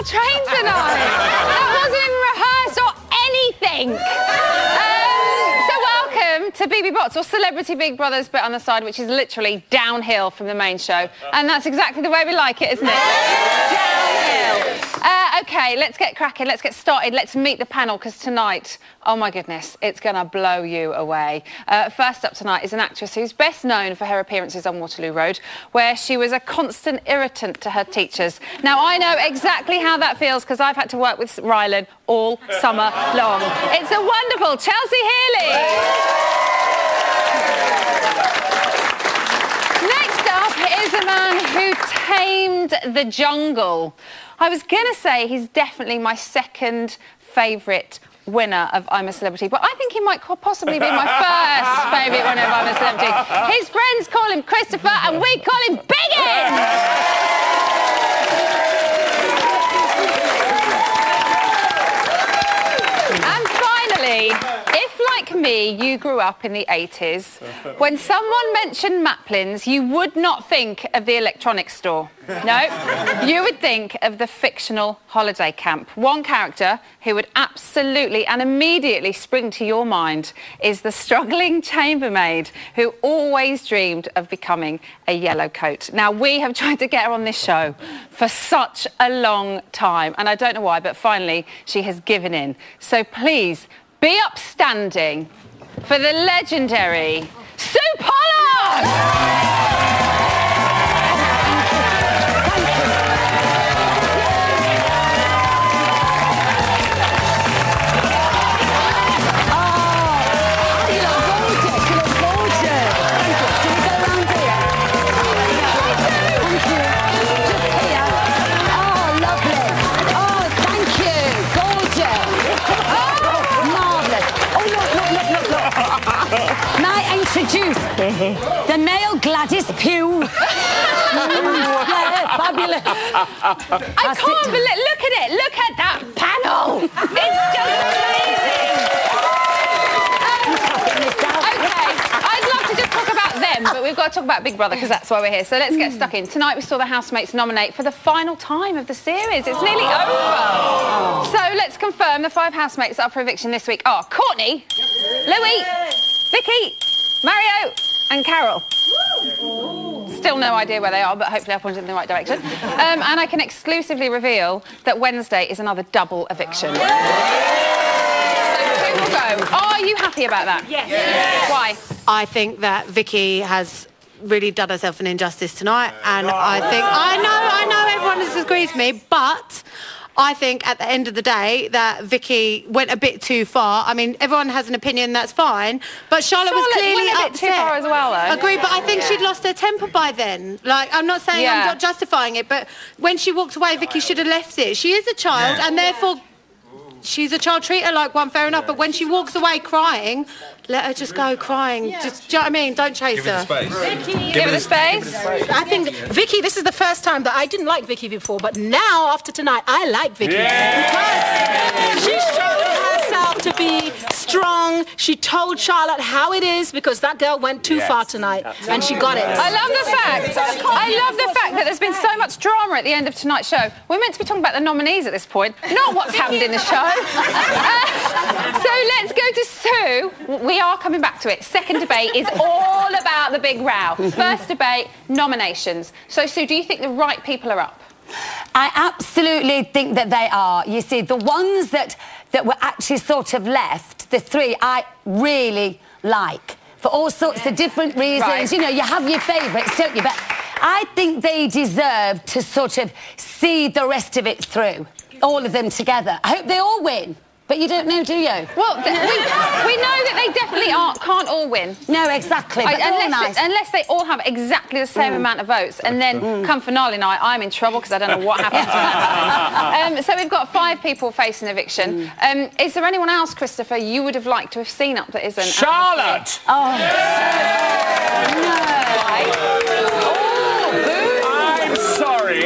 train tonight. That wasn't even rehearsed or anything. So welcome to BB Bots, or Celebrity Big Brothers, but on the side, which is literally downhill from the main show. And that's exactly the way we like it, isn't it? Downhill. OK, let's get cracking. Let's get started. Let's meet the panel, because tonight, oh my goodness, it's going to blow you away. First up tonight is an actress who's best known for her appearances on Waterloo Road, where she was a constant irritant to her teachers. Now, I know exactly how that feels, because I've had to work with Rylan all summer long. It's a wonderful Chelsea Healy. Next up is a man who tamed the jungle. I was going to say he's definitely my second favourite winner of I'm a Celebrity, but I think he might possibly be my first favourite winner of I'm a Celebrity. His friends call him Christopher and we call him Biggin! And finally, if, like me, you grew up in the 80s, when someone mentioned Maplins, you would not think of the electronics store. No, you would think of the fictional holiday camp. One character who would absolutely and immediately spring to your mind is the struggling chambermaid who always dreamed of becoming a yellow coat. Now, we have tried to get her on this show for such a long time, and I don't know why, but finally she has given in. So please, be upstanding for the legendary Sue Pollard! Introduce the male Gladys Pugh. Yeah, fabulous. I can't believe, look at it, look at that panel. It's just amazing. OK, I'd love to just talk about them, but we've got to talk about Big Brother, because that's why we're here. So let's get stuck in. Tonight we saw the housemates nominate for the final time of the series. It's nearly over. So let's confirm the 5 housemates up for eviction this week are Courtney, Louis, Vicky, Mario and Carol. Still no idea where they are, but hopefully I pointed in the right direction. And I can exclusively reveal that Wednesday is another double eviction. So 2 will go. Are you happy about that? Yes. Why? I think that Vicky has really done herself an injustice tonight, and I know everyone disagrees with me, but I think at the end of the day that Vicky went a bit too far. I mean, everyone has an opinion, that's fine, but Charlotte was clearly went a bit too far as well, though. Agreed, but I think she'd lost her temper by then. Like, I'm not saying I'm not justifying it, but when she walked away, Vicky should have left it. She is a child, and therefore she's a child. Treat her like one, fair enough, but when she walks away crying, let her just go crying. Just, do you know what I mean? Don't chase her. Give it the space. I think Vicky, this is the first time that I didn't like Vicky before, but now, after tonight, I like Vicky. Because she showed herself to be strong. She told Charlotte how it is, because that girl went too far tonight, and she got it. I love the fact that there's been so much drama at the end of tonight's show. We're meant to be talking about the nominees at this point, not what's happened in the show. So let's go to Sue. We are coming back to it. Second debate is all about the big row. First debate, nominations. So, Sue, do you think the right people are up? I absolutely think that they are. You see, the ones that were actually sort of left, the 3 I really like, for all sorts of different reasons. Right. You know, you have your favourites, don't you? But I think they deserve to sort of see the rest of it through, all of them together. I hope they all win. But you don't know, do you? Well, we know that they definitely can't all win. No, exactly. But unless they all have exactly the same amount of votes, and then come finale night, I'm in trouble because I don't know what happens when that happens. So we've got 5 people facing eviction. Is there anyone else, Christopher, you would have liked to have seen up that isn't? Charlotte! Oh. No.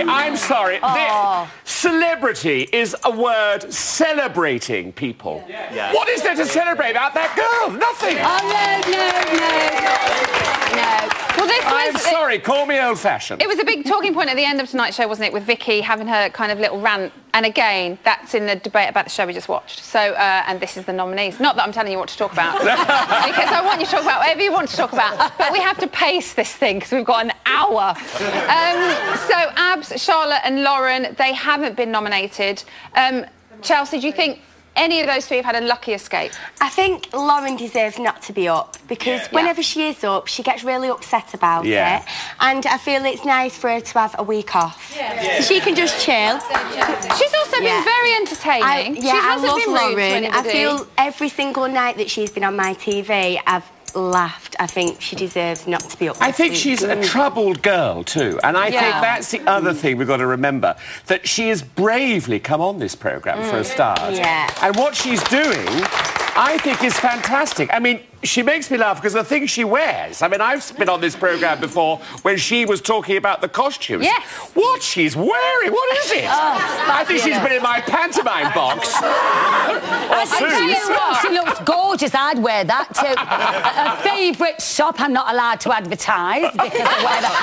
I'm sorry. Oh. celebrity is a word celebrating people. Yeah. What is there to celebrate about that girl? Nothing. Oh, no. Well, I'm sorry, call me old-fashioned. It was a big talking point at the end of tonight's show, wasn't it, with Vicky having her kind of little rant. And again, that's in the debate about the show we just watched. So, and this is the nominees. Not that I'm telling you what to talk about, because I want you to talk about whatever you want to talk about. But we have to pace this thing, because we've got an hour. So, Abs, Charlotte and Lauren, they haven't been nominated. Chelsea, do you think any of those three have had a lucky escape? I think Lauren deserves not to be up, because whenever she is up, she gets really upset about it. And I feel it's nice for her to have a week off. So she can just chill. She's also been very entertaining. I love Lauren. I feel every single night that she's been on my TV, I've laughed. I think she deserves not to be up. I think she's a troubled girl too, and I think that's the other thing we've got to remember, that she has bravely come on this programme for a start. And what she's doing, I think, is fantastic. I mean, she makes me laugh because the things she wears. I mean, I've been on this programme before when she was talking about the costumes. Yes. What she's wearing, what is it? I think she's been in my pantomime box. I tell you what, she looks gorgeous. I'd wear that too. A favourite shop I'm not allowed to advertise because of whatever.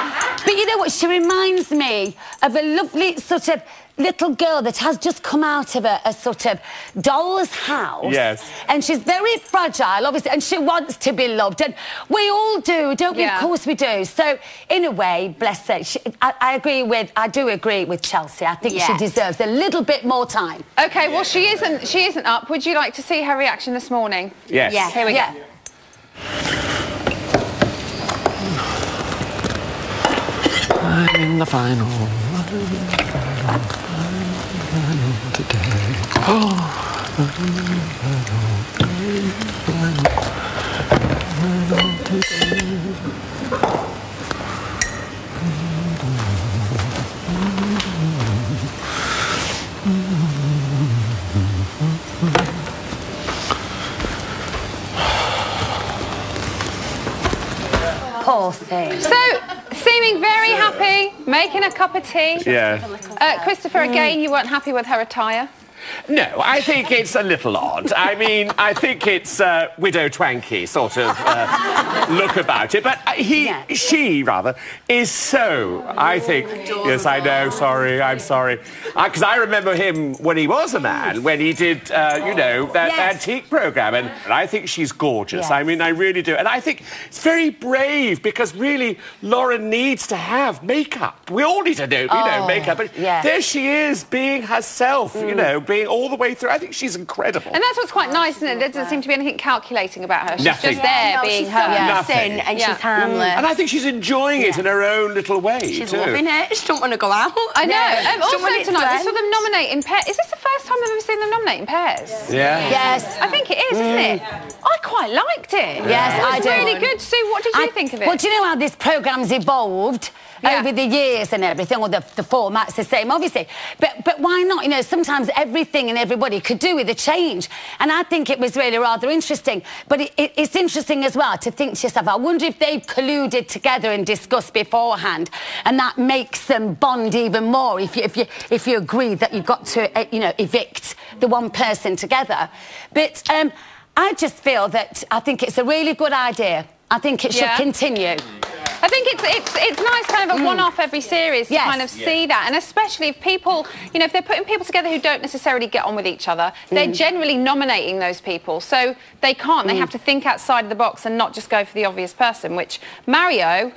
But you know what? She reminds me of a lovely sort of little girl that has just come out of a sort of doll's house. Yes. And she's very fragile, obviously, and she wants to be loved. And we all do, don't we? Of course we do. So, in a way, bless her, I do agree with Chelsea. I think she deserves a little bit more time. OK, well, she isn't up. Would you like to see her reaction this morning? Yes. Yes. Here we go. I'm in the final. Poor thing. So, seeming very happy, making a cup of tea. Yeah. Christopher, again, you weren't happy with her attire? No, I think it's a little odd. I mean, I think it's Widow Twanky sort of look about it. But she, is so, I think... Yes, I know, sorry, I'm sorry. Because I remember him when he was a man, when he did, you know, that antique programme. And I think she's gorgeous. I mean, I really do. And I think it's very brave, because really, Lauren needs to have makeup. We all need to do, you know, makeup. But there she is, being herself, you know, being all the way through. I think she's incredible. And that's what's quite nice, isn't it? There doesn't seem to be anything calculating about her. She's Nothing. just there being she's her. Nothing. And she's harmless. And I think she's enjoying it in her own little way, She's loving it. She don't want to go out. I know. Also tonight, we saw them nominate in pairs. Is this the first time I've ever seen them nominate in pairs? Yeah. Yes. I think it is, isn't it? I quite liked it. Yes, I do. It was really good. Sue, what did you think of it? Well, do you know how this programme's evolved over the years and everything? Well, the format's the same, obviously. But why not? You know, sometimes everything and everybody could do with a change. And I think it was really rather interesting. But it's interesting as well to think to yourself, I wonder if they've colluded together and discussed beforehand, and that makes them bond even more if you agree that you've got to, you know, evict the one person together. But I just feel that I think it's a really good idea. I think it should continue. I think it's nice, kind of a one-off every series to kind of see that, and especially if people, you know, if they're putting people together who don't necessarily get on with each other, they're generally nominating those people, so they can't. They have to think outside of the box and not just go for the obvious person, which Mario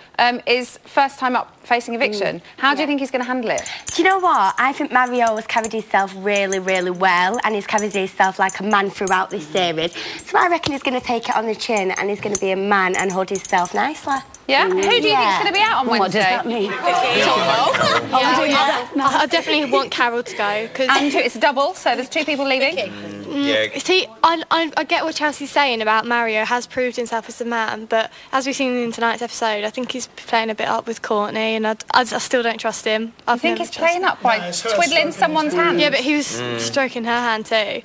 is first time up facing eviction. How do you think he's going to handle it? Do you know what? I think Mario has carried himself really, really well, and he's carried himself like a man throughout this series. So I reckon he's going to take it on the chin, and he's going to be a man and hold himself nicely. Yeah? Who do you think's going to be out on Wednesday? What does that mean? I definitely want Carol to go. And it's a double, so there's two people leaving. See, I get what Chelsea's saying about Mario has proved himself as a man, but as we've seen in tonight's episode, I think he's playing a bit up with Courtney, and I still don't trust him. I think he's playing up by twiddling someomon's hand. Yeah, but he was stroking her hand too.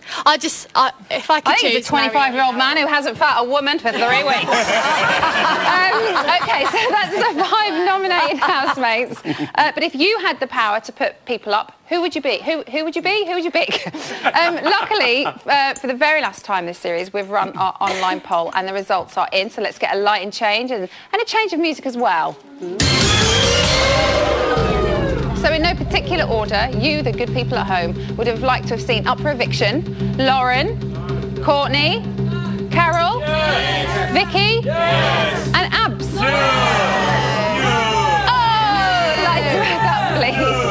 If I could choose, he's a 25-year-old man who hasn't fought a woman for 3 weeks. OK, so that's the 5 nominated housemates. But if you had the power to put people up, Who would you be? Who would you be? Who would you pick? Luckily, for the very last time this series, we've run our online poll and the results are in. So let's get a lighting change and a change of music as well. So in no particular order, you, the good people at home, would have liked to have seen Up for Eviction, Lauren, Courtney, Carol, yes. Vicky, yes. And Abs. Yes. Oh, light it back up, please.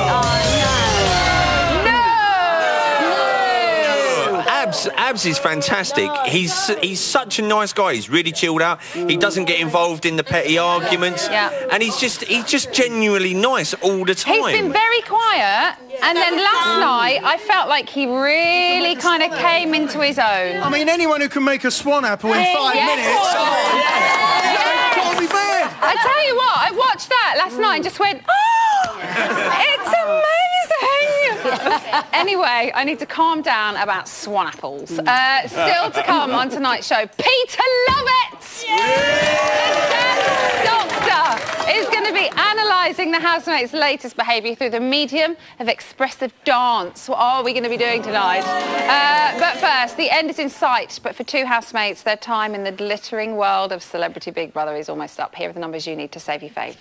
Abs is fantastic. He's such a nice guy. He's really chilled out. He doesn't get involved in the petty arguments. Yeah. And he's just genuinely nice all the time. He's been very quiet, and then last night I felt like he really kind of came into his own. I mean, anyone who can make a swan apple in 5 minutes. Can't be bad. I tell you what, I watched that last night and just went, oh, it's amazing. Anyway, I need to calm down about swan apples. Still to come on tonight's show, Peter Lovett, the dance doctor, is going to be analysing the housemates' latest behaviour through the medium of expressive dance. What are we going to be doing tonight? But first, the end is in sight, but for two housemates, their time in the glittering world of Celebrity Big Brother is almost up. Here are the numbers you need to save your fave.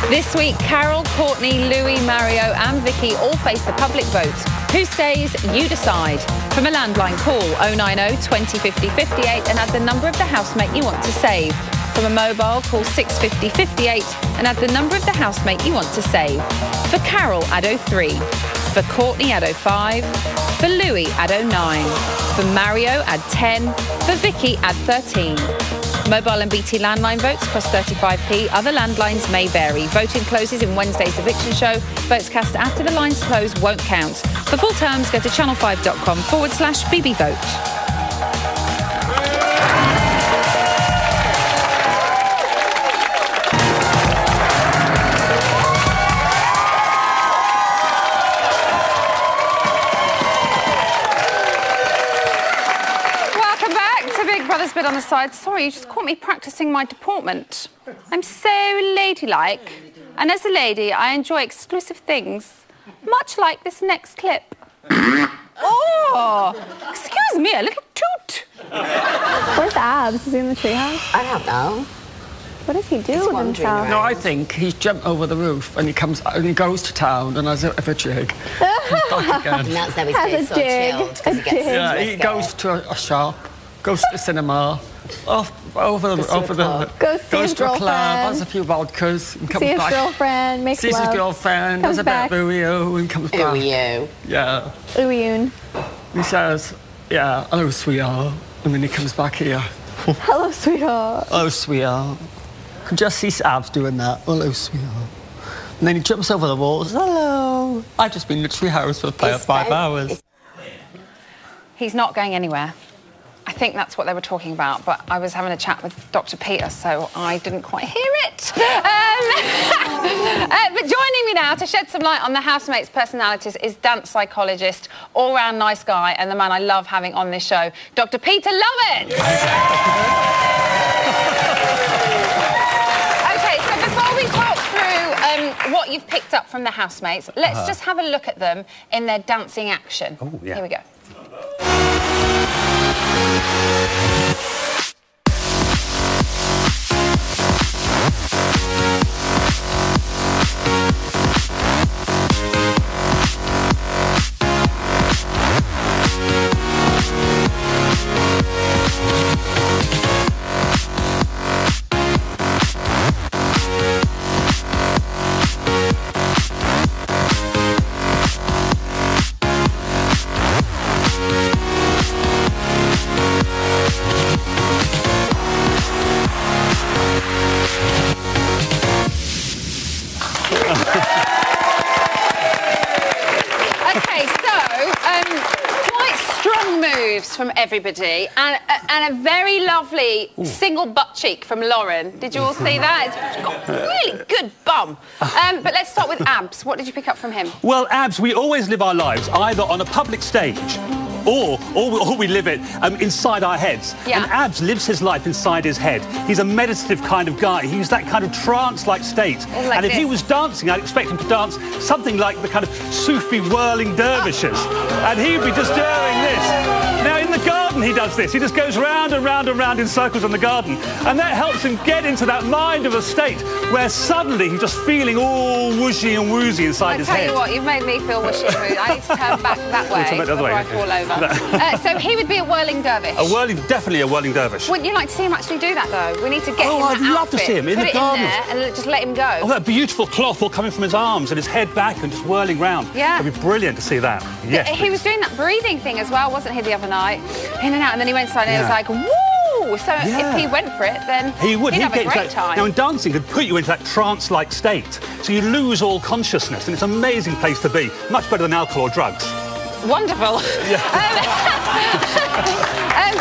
This week, Carol, Courtney, Louis, Mario and Vicky all face a public vote. Who stays? You decide. From a landline, call 090 20 50 58 and add the number of the housemate you want to save. From a mobile, call 650 58 and add the number of the housemate you want to save. For Carol, add 03. For Courtney, add 05. For Louis, add 09. For Mario, add 10. For Vicky, add 13. Mobile and BT landline votes cost 35p. Other landlines may vary. Voting closes in Wednesday's eviction show. Votes cast after the lines close won't count. For full terms, go to channel5.com/BBVote. Brother's bit on the side. Sorry, you just caught me practising my deportment. I'm so ladylike. And as a lady, I enjoy exclusive things, much like this next clip. Oh, excuse me, a little toot. Where's Abs? Is he in the treehouse? I don't know. What does he do with himself? No, I think he's jumped over the roof and he comes and he goes to town and has a jig. Back again. And that's how he stays so chilled, because he gets he goes to a shop. Goes to the cinema, goes to a club, has a few vodkas, and comes back. Sees his girlfriend, makes love. Sees his girlfriend, does a bit of ooh and comes back. Ooh-oo. Yeah. Ooh-oon. He says, yeah, hello, sweetheart. And then he comes back here. Hello, sweetheart. Hello, sweetheart. Could just see Abs doing that. Hello, sweetheart. And then he jumps over the walls. Hello. I've just been in the treehouse for 5 hours. He's not going anywhere. I think that's what they were talking about, but I was having a chat with Dr. Peter, so I didn't quite hear it. But joining me now to shed some light on the housemates' personalities is dance psychologist, all-round nice guy, and the man I love having on this show, Dr. Peter Lovett. OK, so before we talk through what you've picked up from the housemates, let's just have a look at them in their dancing action. Oh, yeah. Here we go. From everybody and a very lovely single butt cheek from Lauren. Did you all see that? It's got a really good bum. But let's start with Abs. What did you pick up from him? Well, Abs, we always live our lives either on a public stage or we live it inside our heads. Yeah. And Abs lives his life inside his head. He's a meditative kind of guy. He's that kind of trance-like state. Like and if he this. was dancing, I'd expect him to dance something like the kind of Sufi whirling dervishes. And he'd be just doing this. Now, in the garden, he does this. He just goes round and round and round in circles in the garden. And that helps him get into that mind of a state where suddenly he's just feeling all whooshy and woozy inside his head. I tell you what, you've made me feel wishy and woozy. I need to turn back that way before I fall over. So he would be a whirling dervish. Definitely a whirling dervish. Wouldn't you like to see him actually do that, though? We need to get him that I'd love to outfit, see him in put the it garden. in there and just let him go. Oh, that beautiful cloth all coming from his arms and his head back and just whirling round. Yeah. It'd be brilliant to see that. Yes. He was doing that breathing thing as well, wasn't he, the other night? In and out, and then he went inside and it was like, woo! So if he went for it, then he'd have a great time. Now, in dancing, could put you into that trance-like state, so you lose all consciousness, and it's an amazing place to be. Much better than alcohol or drugs. Wonderful. Yeah.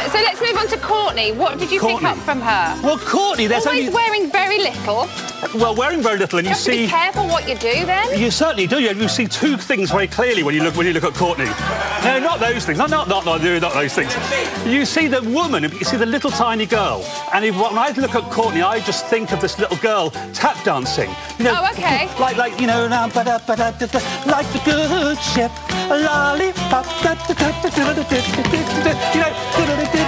So let's move on to Courtney. What did you pick up from her? Well, Courtney, there's always wearing very little. Well, wearing very little, and you have to see. be careful what you do then. You certainly do. You see two things very clearly when you look at Courtney. No, not those things. Not those things. You see the woman. You see the little tiny girl. And when I look at Courtney, I just think of this little girl tap dancing. You know, oh, okay. Like you know, like the good ship, a lollipop.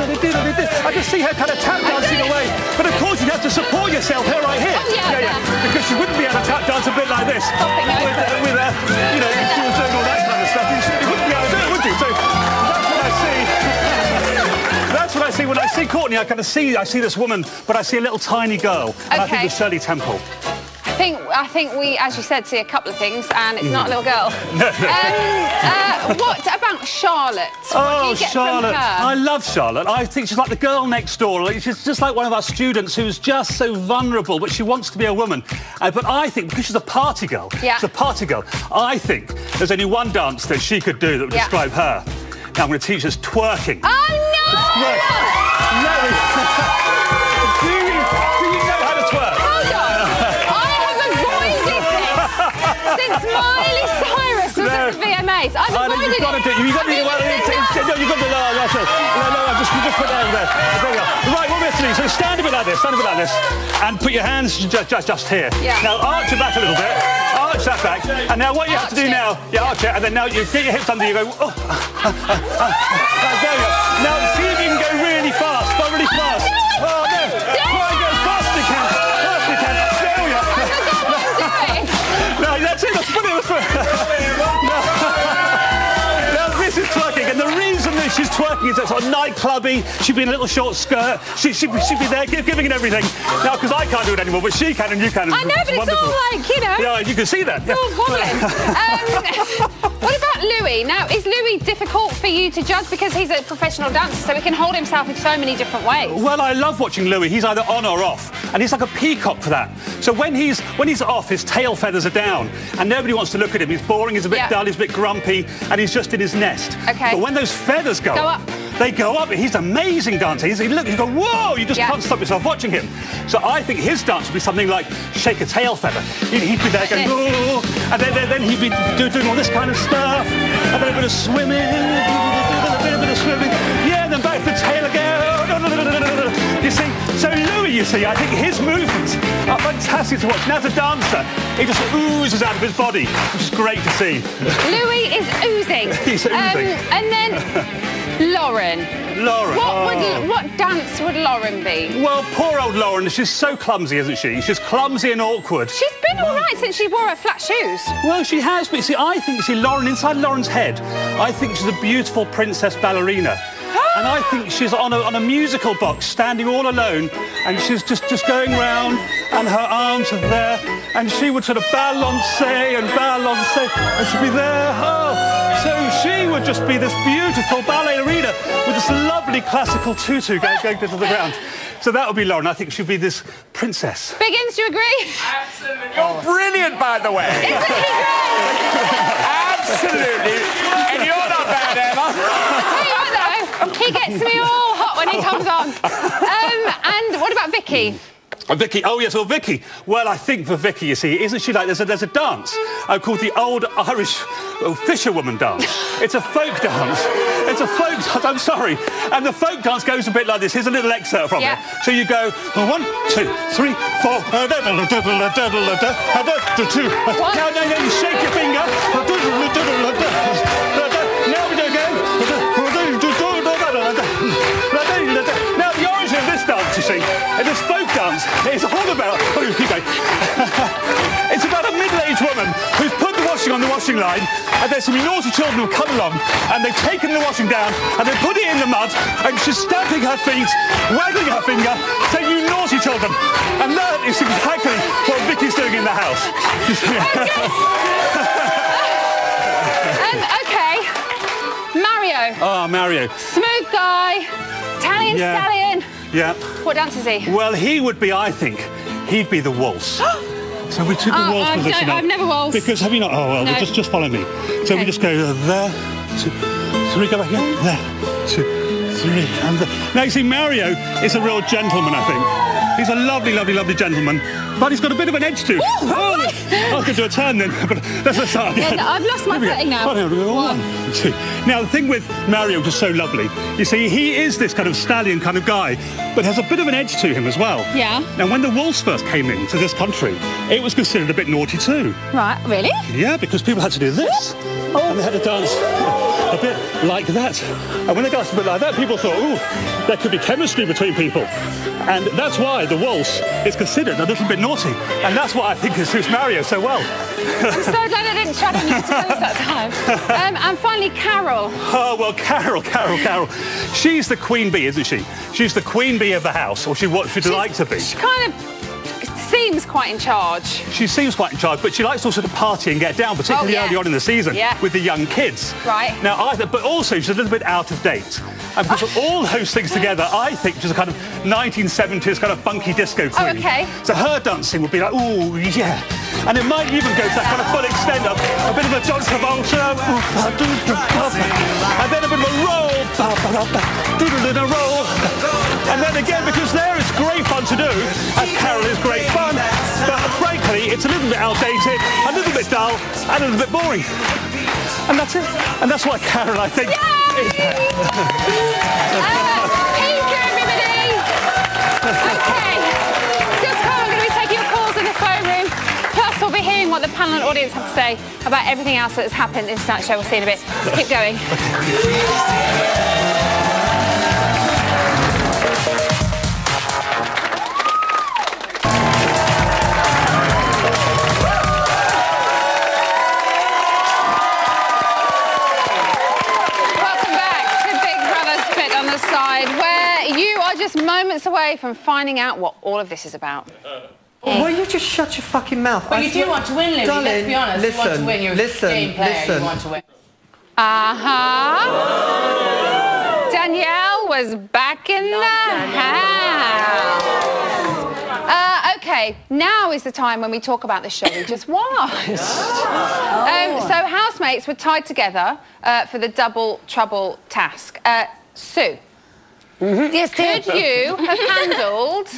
You know, I just see her kind of tap dancing away. But of course, you have to support yourself here, right here. Oh, yeah. Because she wouldn't be able to tap dance a bit like this. With you know, if she was doing all that kind of stuff, you wouldn't be able to do it, would you? So that's what I see. That's what I see when I see Courtney. I see this woman, but I see a little tiny girl. And I think it's Shirley Temple. I think we, as you said, see a couple of things, and it's not a little girl. What about Charlotte? What do you get Charlotte. from her? I love Charlotte. I think she's like the girl next door. She's just like one of our students who's just so vulnerable, but she wants to be a woman. But I think, because she's a party girl, she's a party girl, I think there's only one dance that she could do that would describe her. Now, I'm going to teach us twerking. Oh, no! Do you know how to twerk? Hold on. I have avoided this since Miley Cyrus was at the VMAs. I've avoided it. You've got to do it. You've got to do it. You've got to just put that over there. There we go. Right, what we have to do, so stand a bit like this, and put your hands just here. Yeah. Now, arch your back a little bit. Arch that back. And now what you have to do now, arch it, and then now you get your hips under you, go, oh. There we go. Now, see if you can go really fast. Go really fast. Oh, no. Try and go as fast as you can. There we go. No, that's it. Let's put it. Now, this is twerking, and the reason that she's twerking is that sort of nightclubby. She'd be in a little short skirt. She'd be there giving it everything. Now, because I can't do it anymore, but she can and you can. I know, but it's all like, you know. Yeah, you can see that. It's all wobbling. What about Louis? Now, is Louis difficult for you to judge because he's a professional dancer, so he can hold himself in so many different ways? Well, I love watching Louis. He's either on or off, and he's like a peacock for that. So when he's off, his tail feathers are down, and nobody wants to look at him. He's boring. He's a bit dull. He's a bit grumpy, and he's just in his nest. Okay. But when those feathers go up. They go up. He's an amazing dancer. You go, whoa! You just can't stop yourself watching him. So I think his dance would be something like shake a tail feather. He'd be there going, oh, and then he'd be doing all this kind of stuff, and then a bit of swimming, yeah, and then back to the tail again. You see, so Louis, I think his movements are fantastic to watch. Now, as a dancer, he just oozes out of his body, which is great to see. Louis is oozing. He's oozing. And then Lauren. What dance would Lauren be? Well, poor old Lauren, she's so clumsy, isn't she? She's clumsy and awkward. She's been all right since she wore her flat shoes. Well, she has, but see, I think, Lauren, inside Lauren's head, I think she's a beautiful princess ballerina. And I think she's on a musical box, standing all alone, and she's just going round, and her arms are there, and she would sort of balance, and she'd be there. Oh, so she would just be this beautiful ballerina with this lovely classical tutu going to the ground. So that would be Lauren. I think she'd be this princess. Biggins, do you agree? Absolutely. You're brilliant, by the way. Isn't he great? Absolutely. And you're not bad, Emma. Tell you what, though, he gets me all hot when he comes on. And what about Vicky? Vicky, oh yes, well Vicky. Well, I think for Vicky, you see, isn't she like there's a dance called the Old Irish Fisherwoman Dance. It's a folk dance. It's a folk dance. I'm sorry, and the folk dance goes a bit like this. Here's a little excerpt from it. So you go 1, 2, 3, 4. Now you shake your finger. Now we do again. Now the origin of this dance, you see, this folk dance, is all about. It's about a middle-aged woman who's put the washing on the washing line, and there's some naughty children who come along, and they've taken the washing down, and they put it in the mud, and she's stamping her feet, waggling her finger, saying, "You naughty children!" And that is exactly what Vicky's doing in the house. Okay, Mario. Oh, Mario. Smooth guy, Italian stallion. Yeah. What dance is he? Well, he would be, I think, he'd be the waltz. So we took the waltz position up. I've never waltzed. Because have you not? Oh, well, no. just follow me. So we just go there, 2, 3, go back here, there, 2, 3, and there. Now, you see, Mario is a real gentleman, I think. He's a lovely, lovely, lovely gentleman, but he's got a bit of an edge to him. I could do a turn then, but let's start again. Yeah, I've lost my footing now. 1, 2. Now, the thing with Mario, which is so lovely, you see, he is this kind of stallion kind of guy, but has a bit of an edge to him as well. Yeah. Now, when the waltz first came into this country, it was considered a bit naughty too. Right, really? Yeah, because people had to do this. And they had to dance a bit like that. And when they danced a bit like that, people thought, ooh, there could be chemistry between people. And that's why the waltz is considered a little bit naughty. And that's what I think suits Mario so well. I'm so glad I didn't chat on you to that time. And finally, Carol. Oh, well, Carol. She's the queen bee, isn't she? She's the queen bee of the house, or what she'd like to be. She kind of seems quite in charge. She seems quite in charge, but she likes also to party and get down, particularly early on in the season with the young kids. Right. Now, but also she's a little bit out of date. And because of all those things together, I think she's a kind of 1970s kind of funky disco queen. Oh, okay. So her dancing would be like, ooh, yeah. And it might even go to that kind of full extent of a bit of a John Travolta, and then a bit of a roll, and then again, because there it's great fun to do, as Carol is great fun, but frankly, it's a little bit outdated, a little bit dull, and a little bit boring. And that's it. And that's why Carol, I think, is that. Thank you, everybody. Okay. Still to come, I'm going to be taking your calls in the phone room. Plus, we'll be hearing what the panel and audience have to say about everything else that has happened in tonight's show. We'll see you in a bit. Let's keep going. Just moments away from finding out what all of this is about. Well, you just shut your fucking mouth. But you do want to win, Louis, let's be honest. You want to win. You're a game player, you want to win. Danielle was back in the house. Okay, now is the time when we talk about the show we just watched. So housemates were tied together for the double trouble task. Sue. Yes, could you have handled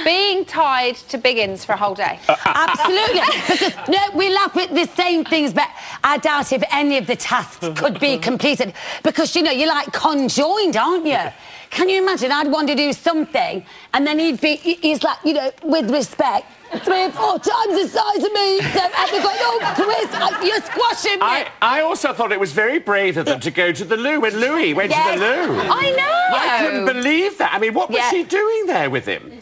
being tied to Biggins for a whole day? Absolutely. Because, no, we laugh at the same things, but I doubt if any of the tasks could be completed. Because, you know, you're like conjoined, aren't you? Can you imagine? I'd want to do something, and then he's like, you know, with respect, 3 or 4 times the size of me. So I'd be going, oh, Chris, you're squashing me. I also thought it was very brave of them to go to the loo when Louis went to the loo. I know. I couldn't believe that. I mean, what was she doing there with him?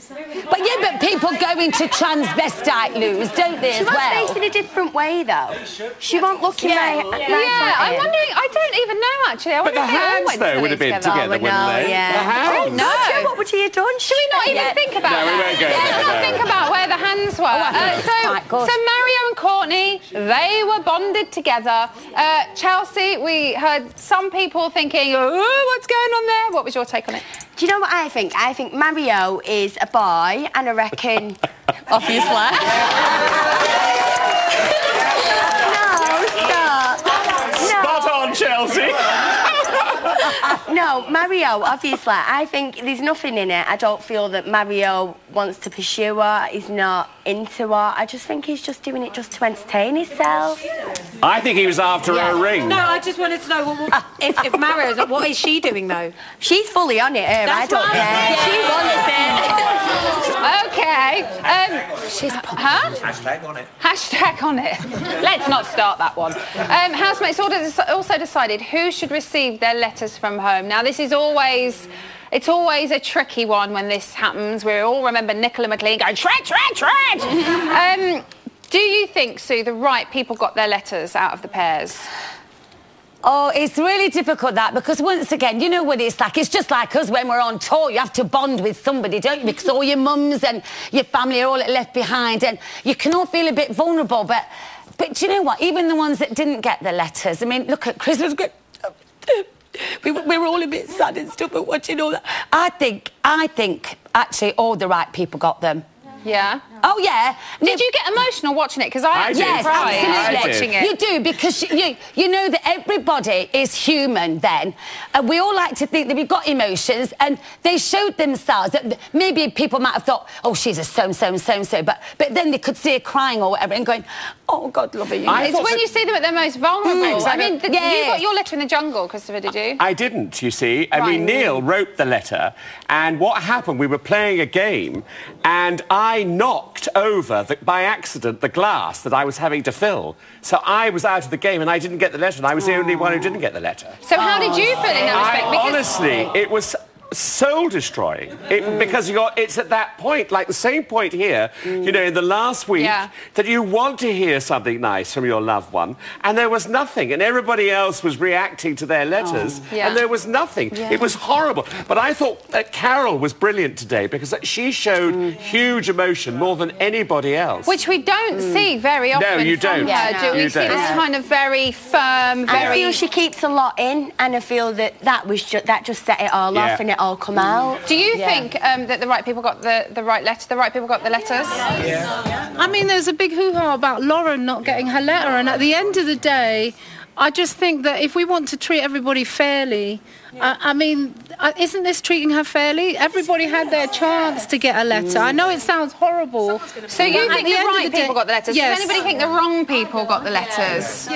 But people go into transvestite loos, don't they, as well? She was faced in a different way, though. She won't look in I'm wondering, I don't even know, actually. But the hands, though, would have been together, wouldn't they? Yeah. The hands? No. What would he have done? Should we not even think about that? No, we won't go there. Let's not think about where the hands were. So Mario and Courtney, they were bonded together. Chelsea, we heard some people thinking, oh, what's going on there? What was your take on it? Do you know what I think? I think Mario is a boy, and I reckon... Obviously. No, stop. Spot on, Chelsea. No, Mario, obviously, I think there's nothing in it. I don't feel that Mario wants to pursue her. He's not into her. I just think he's just doing it just to entertain himself. I think he was after her ring. No, I just wanted to know if Mario's... What is she doing, though? She's fully on it, her. I don't care. Okay. She's... Huh? Hashtag on it. Hashtag on it. Let's not start that one. Housemates also decided who should receive their letters from home. Now, this is always... It's always a tricky one when this happens. We all remember Nicola McLean going, shred, shred, shred! Do you think, Sue, the right people got their letters out of the pairs? Oh, it's really difficult, that, because once again, you know what it's like. It's just like us when we're on tour. You have to bond with somebody, don't you? Because all your mums and your family are all left behind, and you can all feel a bit vulnerable. But do you know what? Even the ones that didn't get the letters, I mean, look at Christmas. We were all a bit sad and stuff, but watching all that. I think actually all the right people got them. Yeah. Oh, yeah. Did you get emotional watching it? Because I did. Yes, absolutely. Watching it. You do, because you know that everybody is human then. And we all like to think that we've got emotions, and they showed themselves. That maybe people might have thought, oh, she's a so-and-so and so-and-so, but then they could see her crying or whatever and going, oh, God, love her. It's when you see them at their most vulnerable. I mean, yeah. You got your letter in the jungle, Christopher, did you? I didn't, you see. I mean, Neil wrote the letter, and what happened, we were playing a game, and I knocked over, by accident, the glass that I was having to fill. So I was out of the game, and I didn't get the letter, and I was the only one who didn't get the letter. So how did you feel in that respect? Honestly, it was soul-destroying. Because it's at that point, like the same point here, you know, in the last week, that you want to hear something nice from your loved one, and there was nothing, and everybody else was reacting to their letters, and there was nothing. It was horrible. But I thought that Carol was brilliant today, because she showed huge emotion more than anybody else. Which we don't see very often. No, you don't. Do we see this kind of very firm, I feel she keeps a lot in, and I feel that that just set it all off, and it all come out. Do you think that the right people got the right letter? The right people got the letters? Yeah. I mean, there's a big hoo-ha about Lauren not getting her letter, and at the end of the day, I just think that if we want to treat everybody fairly, I mean, isn't this treating her fairly? Everybody had their chance to get a letter. I know it sounds horrible. So you think the right people got the letters? Yes. Does anybody think the wrong people got the letters?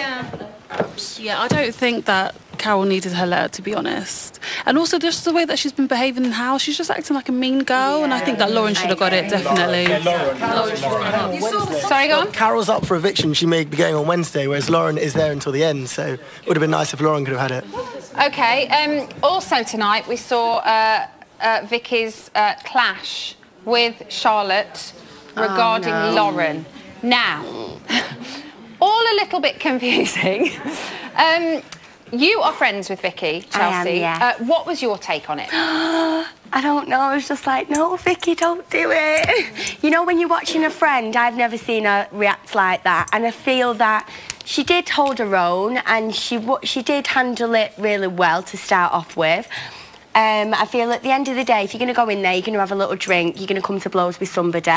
Yeah, I don't think that Carol needed her letter, to be honest. And also just the way that she's been behaving in the house, she's just acting like a mean girl, and I think that Lauren should have got it, definitely. Sorry, go on. Carol's up for eviction. She may be going on Wednesday, whereas Lauren is there until the end, so it would have been nice if Lauren could have had it. OK, also tonight we saw Vicky's clash with Charlotte regarding Lauren. Now, all a little bit confusing. You are friends with Vicky, Chelsea. I am, yes. What was your take on it? I don't know. I was just like, no, Vicky, don't do it. You know, when you're watching a friend, I've never seen her react like that. And I feel that she did hold her own, and she did handle it really well to start off with. I feel at the end of the day, if you're going to go in there, you're going to have a little drink, you're going to come to blows with somebody.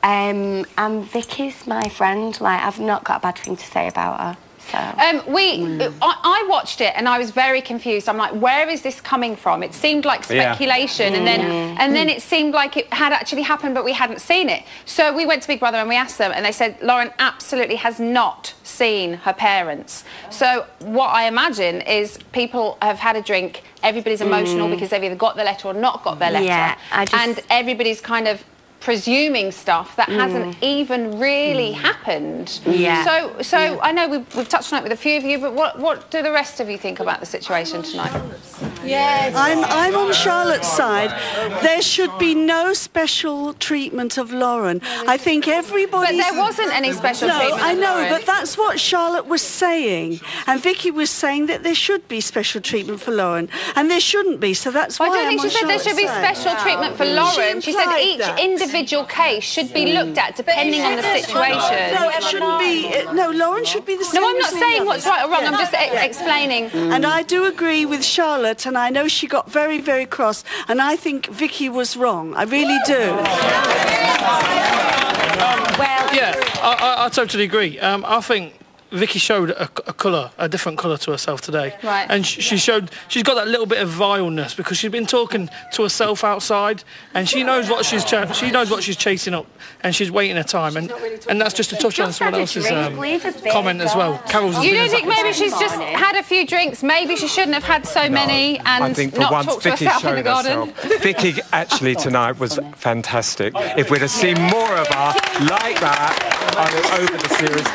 And Vicky's my friend. Like, I've not got a bad thing to say about her. So. I watched it and I was very confused. I'm like, where is this coming from? It seemed like speculation, and then it seemed like it had actually happened, but we hadn't seen it. So we went to Big Brother and we asked them, and they said Lauren absolutely has not seen her parents. So what I imagine is people have had a drink, everybody's emotional because they've either got the letter or not got their letter, and everybody's kind of presuming stuff that hasn't even really happened. So I know we've touched on it with a few of you, but what do the rest of you think about the situation tonight? Yes. I'm on Charlotte's side. There should be no special treatment of Lauren. I think everybody. But there wasn't any special treatment. No, I know, Lauren. but that's what Charlotte was saying, and Vicky was saying that there should be special treatment for Lauren, and there shouldn't be. So that's why I don't think she said there should be special treatment for Lauren. She said each individual case should be looked at depending on the situation. No, it shouldn't be. No, Lauren should be the same. No, I'm not saying what's right or wrong. I'm just explaining. And I do agree with Charlotte, and I know she got very, very cross, and I think Vicky was wrong. I really do. I totally agree. I think Vicky showed a colour, a different colour to herself today. Right. And she's got that little bit of vileness because she's been talking to herself outside, and she knows what she's chasing up, and she's waiting her time, and that's just to touch on someone else's comment as well. Carol's. You don't think maybe she's just had a few drinks? Maybe she shouldn't have had so many and I think for not once talked to Vicky herself in the showed garden. herself. Vicky actually tonight was fantastic. If we'd have seen more of her like that over the series,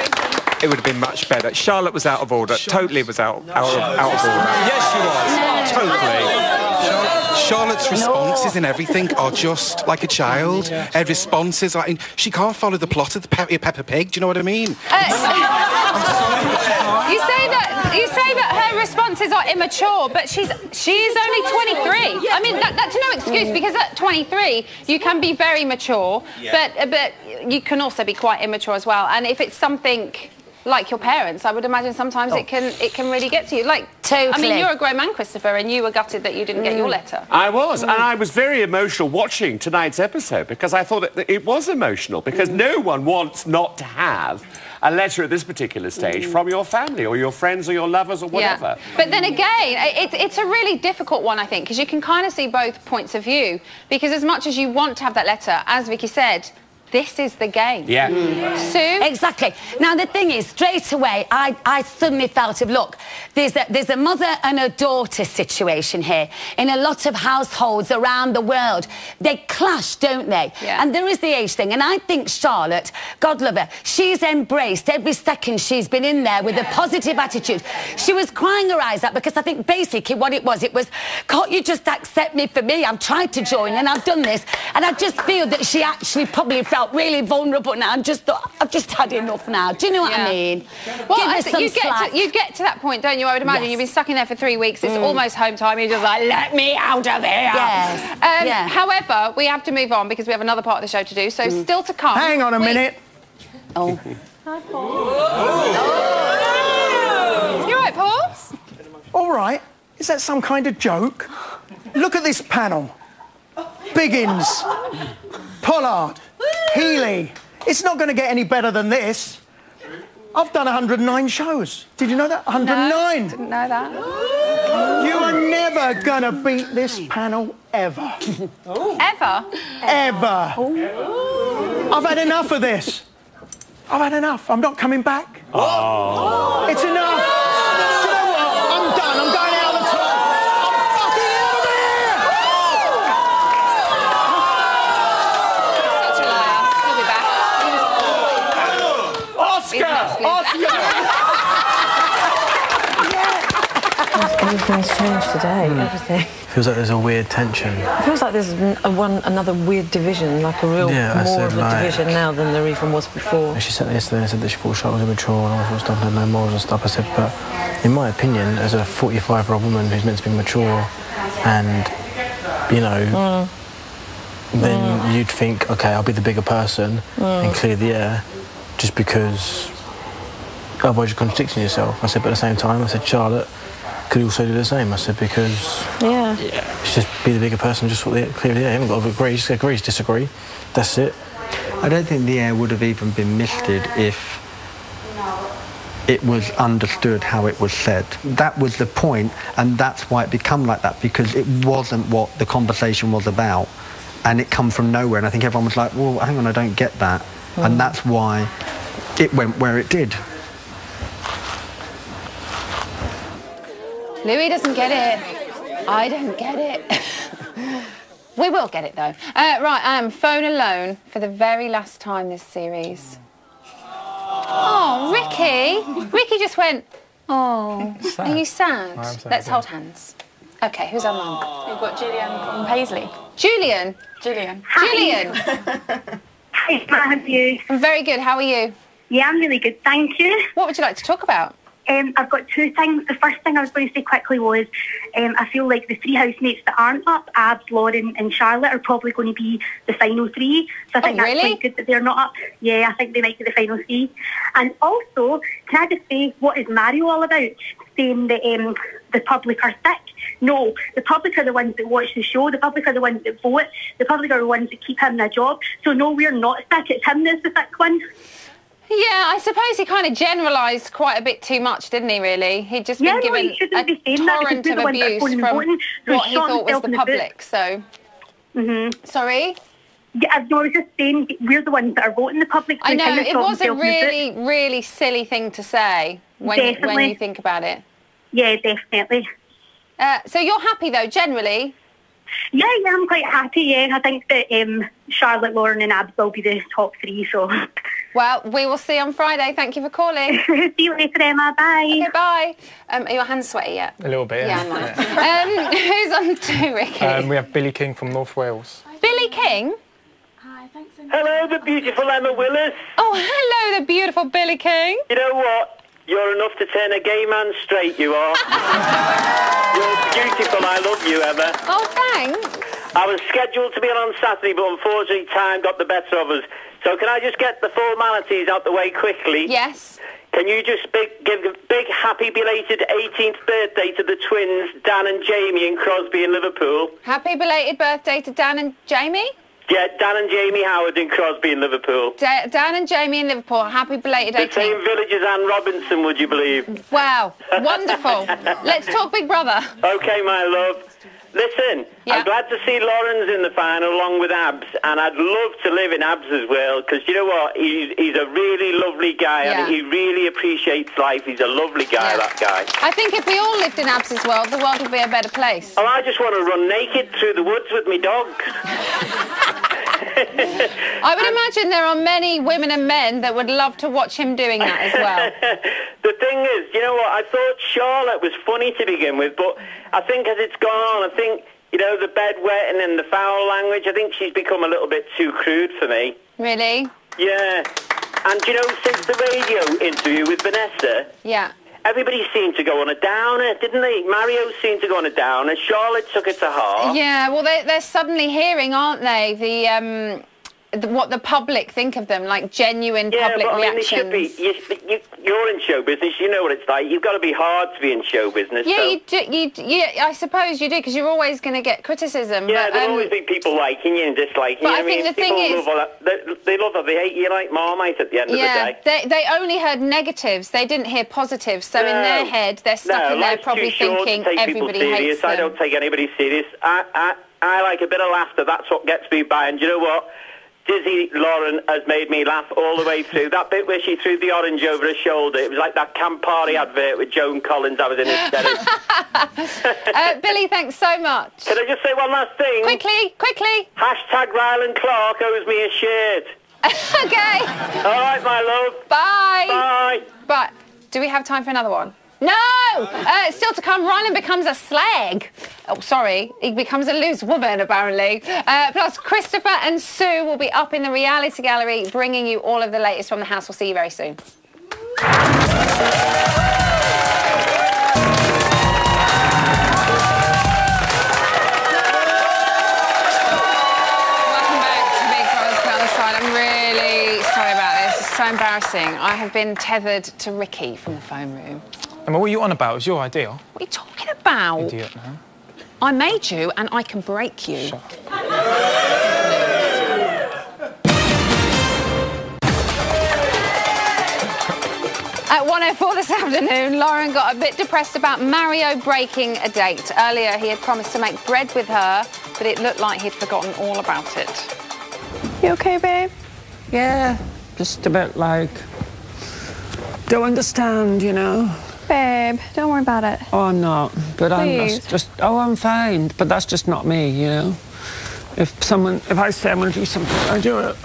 it would have been much better. Charlotte was out of order. Totally was out of order. Yes, she was. Totally. Charlotte's responses and everything are just like a child. Her responses are... She can't follow the plot of the Peppa Pig. Do you know what I mean? You say that her responses are immature, but she is only 23. I mean, that's no excuse, because at 23 you can be very mature, but you can also be quite immature as well. And if it's something like your parents, I would imagine sometimes it can really get to you. Like, totally. I mean, you're a grown man, Christopher, and you were gutted that you didn't get your letter. I was, and I was very emotional watching tonight's episode because I thought it was emotional, because no one wants not to have a letter at this particular stage from your family or your friends or your lovers or whatever. Yeah. But then again, it's a really difficult one, I think, because you can kind of see both points of view, because as much as you want to have that letter, as Vicky said, this is the game. Yeah. Sue? Exactly. Now, the thing is, straight away, I suddenly felt look, there's a mother and a daughter situation here. In a lot of households around the world, they clash, don't they? Yeah. And there is the age thing. And I think Charlotte, God love her, she's embraced every second she's been in there with a positive attitude. She was crying her eyes out, because I think basically what it was, can't you just accept me for me? I've tried to join and I've done this. And I just feel that she actually probably felt really vulnerable now and just thought, I've just had enough now. Do you know what I mean? Well, you get to that point, don't you? I would imagine you've been stuck in there for 3 weeks. It's almost home time. You're just like, let me out of here. Yes. However, we have to move on because we have another part of the show to do. So still to come. Hang on a minute. Oh. Hi, Paul. You all right, Paul? All right. Is that some kind of joke? Look at this panel. Biggins, Pollard, Healy. It's not going to get any better than this. I've done 109 shows. Did you know that? 109. No, didn't know that. You are never going to beat this panel ever. Ever? Ever. I've had enough of this. I've had enough. I'm not coming back. Oh. It's enough. Do you know what? I'm done. I'm going out of the top. I'm fucking out of here. Such a liar. He'll be back. Oscar! Everything's changed today. Everything. Feels like there's a weird tension. It feels like there's another weird division, like a real more of a division now than there even was before. She said yesterday, said that she thought Charlotte was immature and all sorts of stuff, had no morals and stuff. I said, but in my opinion, as a 45-year-old woman who's meant to be mature and, you know, then you'd think, OK, I'll be the bigger person and clear the air, just because otherwise you're contradicting yourself. I said, but at the same time, I said, Charlotte could also do the same. I said, because it's just be the bigger person, just clear the air. You haven't got to agree, just agree, disagree. That's it. I don't think the air would have even been misted if it was understood how it was said. That was the point, and that's why it became like that, because it wasn't what the conversation was about, and it come from nowhere. And I think everyone was like, well, hang on, I don't get that. And that's why it went where it did. Louis doesn't get it. I don't get it. We will get it, though. Right, I am phone alone for the very last time this series. Oh, Ricky. Ricky just went, oh. Are you sad? Let's hold hands. OK, who's our mum? We've got Julian from Paisley. Julian? Julian. Julian. Hi, how are you? I'm very good. How are you? Yeah, I'm really good, thank you. What would you like to talk about? I've got two things. The first thing I was going to say quickly was I feel like the three housemates that aren't up, Abs, Lauren and Charlotte, are probably going to be the final three. So I think that's quite good that they're not up. Yeah, I think they might be the final three. And also, can I just say, what is Mario all about? Saying that the public are sick? No, the public are the ones that watch the show. The public are the ones that vote. The public are the ones that keep him in a job. So no, we're not sick. It's him that's the sick one. Yeah, I suppose he kind of generalised quite a bit too much, didn't he, really? He'd just been given a torrent of abuse from what he thought was the public, so... Sorry? Yeah, no, I was just saying, we're the ones that are voting the public. I know, it was a really, really silly thing to say when you think about it. Yeah, definitely. So you're happy, though, generally? Yeah, I'm quite happy, yeah. I think that Charlotte, Lauren and Abs will be the top 3, so... Well, we will see on Friday. Thank you for calling. See you later, Emma. Bye. Okay, bye. Are your hands sweaty yet? A little bit, yeah. Yeah, who's on 2, Ricky? We have Billy King from North Wales. Billy King? Hello, the beautiful Emma Willis. Oh, hello, the beautiful Billy King. You know what? You're enough to turn a gay man straight, you are. You're beautiful. I love you, Emma. Oh, thanks. I was scheduled to be on Saturday, but unfortunately time got the better of us. So can I just get the formalities out the way quickly? Yes. Can you just give a big happy belated 18th birthday to the twins, Dan and Jamie in Crosby in Liverpool? Happy belated birthday to Dan and Jamie? Yeah, Dan and Jamie Howard in Crosby in Liverpool. Dan and Jamie in Liverpool. Happy belated 18th. The same village as Anne Robinson, would you believe? Wow, wonderful. Let's talk Big Brother. OK, my love. Listen, I'm glad to see Lauren's in the final along with Abs, and I'd love to live in Abs as well, because you know what? He's a really lovely guy, and he really appreciates life. He's a lovely guy, that guy. I think if we all lived in Abs' world, the world would be a better place. Oh, I just want to run naked through the woods with my dogs. I would imagine there are many women and men that would love to watch him doing that as well. The thing is, you know what, I thought Charlotte was funny to begin with, but I think as it's gone on, I think, you know, the bedwetting and the foul language, I think she's become a little bit too crude for me. Really? Yeah. And, you know, since the radio interview with Vanessa... Yeah. Everybody seemed to go on a downer, didn't they? Mario seemed to go on a downer. Charlotte took it to heart. Yeah, well, they're suddenly hearing, aren't they, what the public think of them, like genuine public reactions. Yeah, but I mean, they should be. You're in show business, you know what it's like. You've got to be hard to be in show business. Yeah, so. you do. Yeah, I suppose you do, because you're always going to get criticism. Yeah, but, there'll always be people liking you and disliking you. But I think the thing is... They love her. They hate you like Marmite at the end of the day. They only heard negatives. They didn't hear positives. So in their head, they're stuck in there probably thinking everybody hates them. I don't take anybody serious. I like a bit of laughter. That's what gets me by. And do you know what? Dizzy Lauren has made me laugh all the way through. That bit where she threw the orange over her shoulder, it was like that Campari advert with Joan Collins. I was in hysterics. Billy, thanks so much. Can I just say one last thing? Quickly. Hashtag Ryland Clark owes me a shirt. Okay. All right, my love. Bye. Bye. But do we have time for another one? No! Still to come, Ryland becomes a slag. Oh, sorry. He becomes a loose woman, apparently. Plus, Christopher and Sue will be up in the reality gallery bringing you all of the latest from the house. We'll see you very soon. So embarrassing. I have been tethered to Ricky from the phone room. Emma, what are you on about? It was your idea. What are you talking about? Idiot, no? I made you and I can break you. Shut up. At 1:04 this afternoon, Lauren got a bit depressed about Mario breaking a date. Earlier, he had promised to make bread with her, but it looked like he'd forgotten all about it. You okay, babe? Yeah. Just a bit like, don't understand, you know. Babe, don't worry about it. Oh, I'm not. But Please. I'm fine. But that's just not me, you know. If I say I'm going to do something, I do it.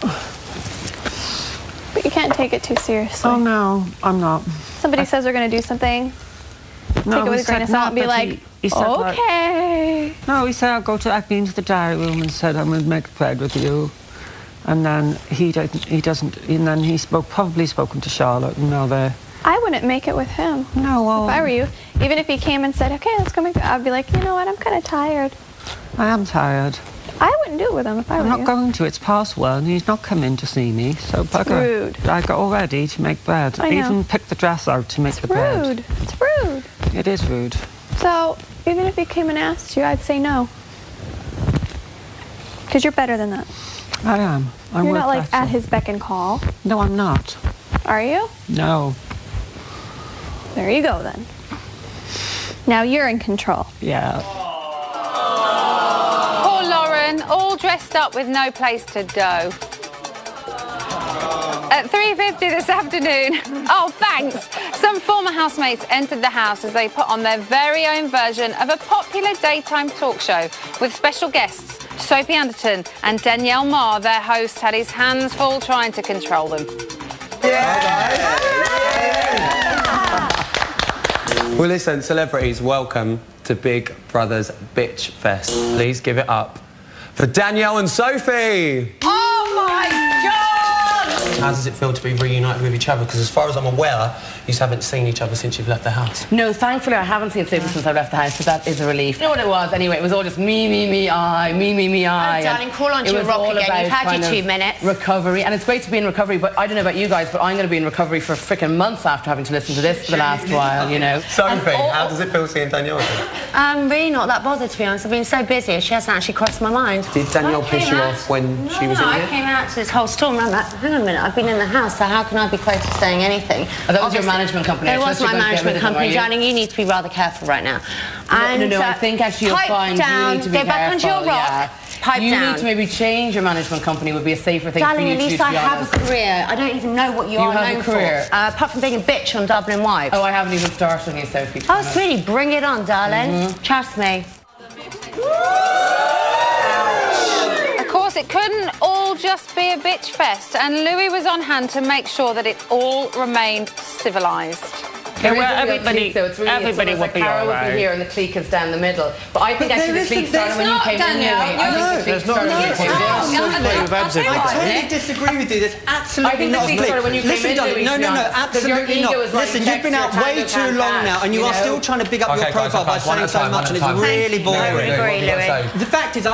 But you can't take it too seriously. Oh, no, I'm not. Somebody says they're going to do something, take it with a grain of salt and be like, okay. No, he said I've been to the diary room and said I'm going to make bread with you. And then he doesn't, and then he's probably spoken to Charlotte, and now they're... I wouldn't make it with him. No, well... If I were you, even if he came and said, okay, let's go make it, I'd be like, you know what, I'm kind of tired. I am tired. I wouldn't do it with him if I were you. I'm not going to. It's past 1. He's not come in to see me, so rude. I got all ready to make bread. I know. Even picked the dress out to make the bread. It's rude. It is rude. So, even if he came and asked you, I'd say no. Because you're better than that. I am. You're not like at his beck and call. No, I'm not. Are you? No. There you go, then. Now you're in control. Yeah. Poor Lauren, all dressed up with no place to go. At 3:50 this afternoon, oh thanks, some former housemates entered the house as they put on their very own version of a popular daytime talk show with special guests Sophie Anderton and Danielle Marr. Their host had his hands full trying to control them. Well, listen, celebrities, welcome to Big Brother's Bitch Fest. Please give it up for Danielle and Sophie. Oh my God! How does it feel to be reunited with each other? Because as far as I'm aware, you haven't seen each other since you've left the house. No, thankfully I haven't seen Sophie since I left the house, so that is a relief. You know what it was anyway? It was all just me, I, me, I. Oh, darling, crawl onto your rock again. You've had your 2 minutes. Recovery, and it's great to be in recovery, but I don't know about you guys, but I'm going to be in recovery for frickin' months after having to listen to this for the last while, you know. Sophie, how does it feel seeing Danielle again? I'm really not that bothered, to be honest. I've been so busy, she hasn't actually crossed my mind. Did Danielle piss you off when she was in here? I came out to this whole storm. I'm like, hang on a minute, I've been in the house, so how can I be close to saying anything? Oh, that was your management company. It was my management company, darling. You need to be rather careful right now. No, I think actually you'll find you need to be go back onto your rock. Yeah. Pipe you down. need to maybe change your management company would be a safer thing Darling, for you to do, at least I have a career. I don't even know what you are known for. Apart from being a bitch on Dublin Wives. Oh, I haven't even started on you, Sophie. Oh, sweetie, bring it on, darling. Trust me. Of course, it couldn't all just be a bitch fest, and Louis was on hand to make sure that it all remained civilised. Yeah, well, everybody would be Carol would be here and the clique is down the middle. But I think actually the clique started when you came in, Louis. I think the clique started I totally disagree with you. There's absolutely not a clique. Listen, darling, no, absolutely not. Listen, you've been out way too long now and you are still trying to big up your profile by saying so much and it's really boring. The fact is,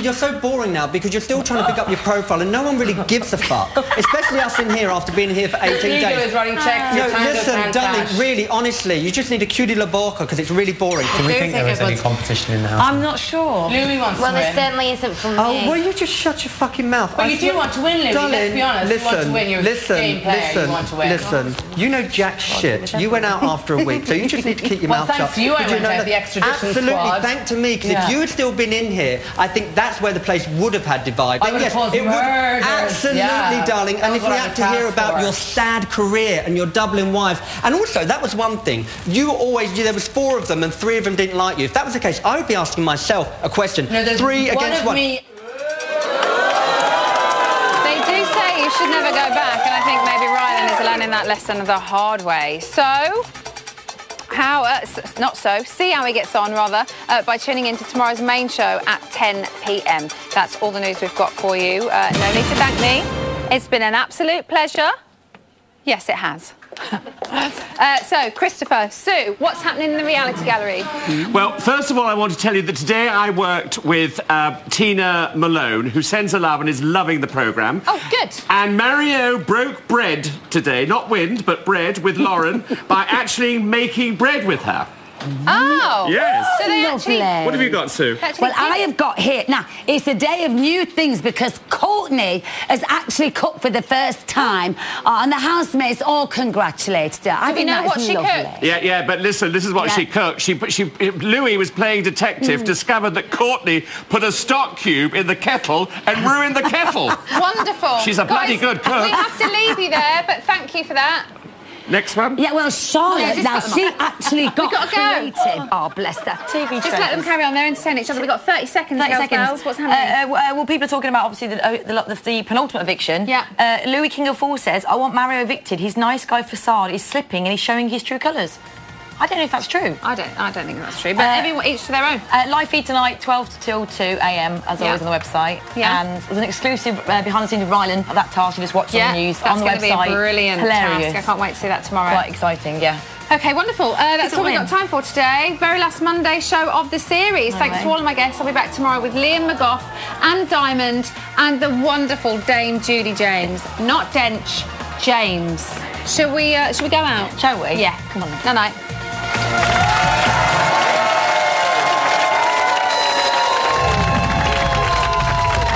you're so boring now because you're still trying to pick up your profile and no one really gives a fuck. Especially us in here after being here for 18 days. Is writing checks, no, listen, darling, really, honestly, you just need a cutie la boca because it's really boring. Do we think there is any competition in the house? I'm not sure. Louis wants to win. Well, there certainly isn't from me. Oh, well, you just shut your fucking mouth. But you do want to win, Louis, darling, let's be honest. You want to win, you're a game player, you want to win. Listen, you know jack shit. You went out after a week, so you just need to keep your mouth shut. Well, thanks to you, I went out the extradition squad. Absolutely, thank to me, because if you had still been in here, I think that's where the place would have had divide. I would have caused murder. Absolutely, darling. And if we had to hear about your sad career and your Dublin Wives, and also that was one thing. There was 4 of them and 3 of them didn't like you. If that was the case, I would be asking myself a question. No, there's 3 against 1. They do say you should never go back, and I think maybe Rylan is learning that lesson the hard way. So, see how he gets on, rather, by tuning into tomorrow's main show at 10 p.m. That's all the news we've got for you. No need to thank me. It's been an absolute pleasure. Yes, it has. So, Christopher, Sue, what's happening in the reality gallery? Well, first of all, I want to tell you that today I worked with Tina Malone, who sends her love and is loving the programme. Oh, good. And Mario broke bread today, not wind, but bread, with Lauren by actually making bread with her. Oh! Yes. So they actually... What have you got, Sue? Well, I have got here... Now, it's a day of new things because Courtney has actually cooked for the first time and the housemates all congratulated her. I think that's lovely. Cooked? Yeah, but listen, this is what she cooked. Louis was playing detective, discovered that Courtney put a stock cube in the kettle and ruined the kettle. Wonderful. She's a bloody good cook. We have to leave you there, but thank you for that. Next one. Yeah, well, Charlotte, now she actually got creative. Go. Oh, bless her. TV Just let them carry on. They're entertaining each other. We've got 30 seconds. 30 seconds. What's happening? Well, people are talking about, obviously, the penultimate eviction. Yeah. Louis King of Four says, I want Mario evicted. His nice guy facade is slipping and he's showing his true colours. I don't know if that's true. I don't think that's true, but everyone, each to their own. Live feed tonight, 12 till 2 a.m, as always on the website. Yeah. And there's an exclusive behind the scenes of Rylan of that task you just watched on the news on the website. That's going to be a brilliant Hilarious. task. I can't wait to see that tomorrow. Quite exciting, yeah. OK, wonderful. That's all we've got time for today. Very last Monday show of the series. Thanks to all of my guests. I'll be back tomorrow with Liam McGough, Anne Diamond and the wonderful Dame Judy James. Not Dench, James. Shall we go out? Shall we? Yeah. Come on. Night-night.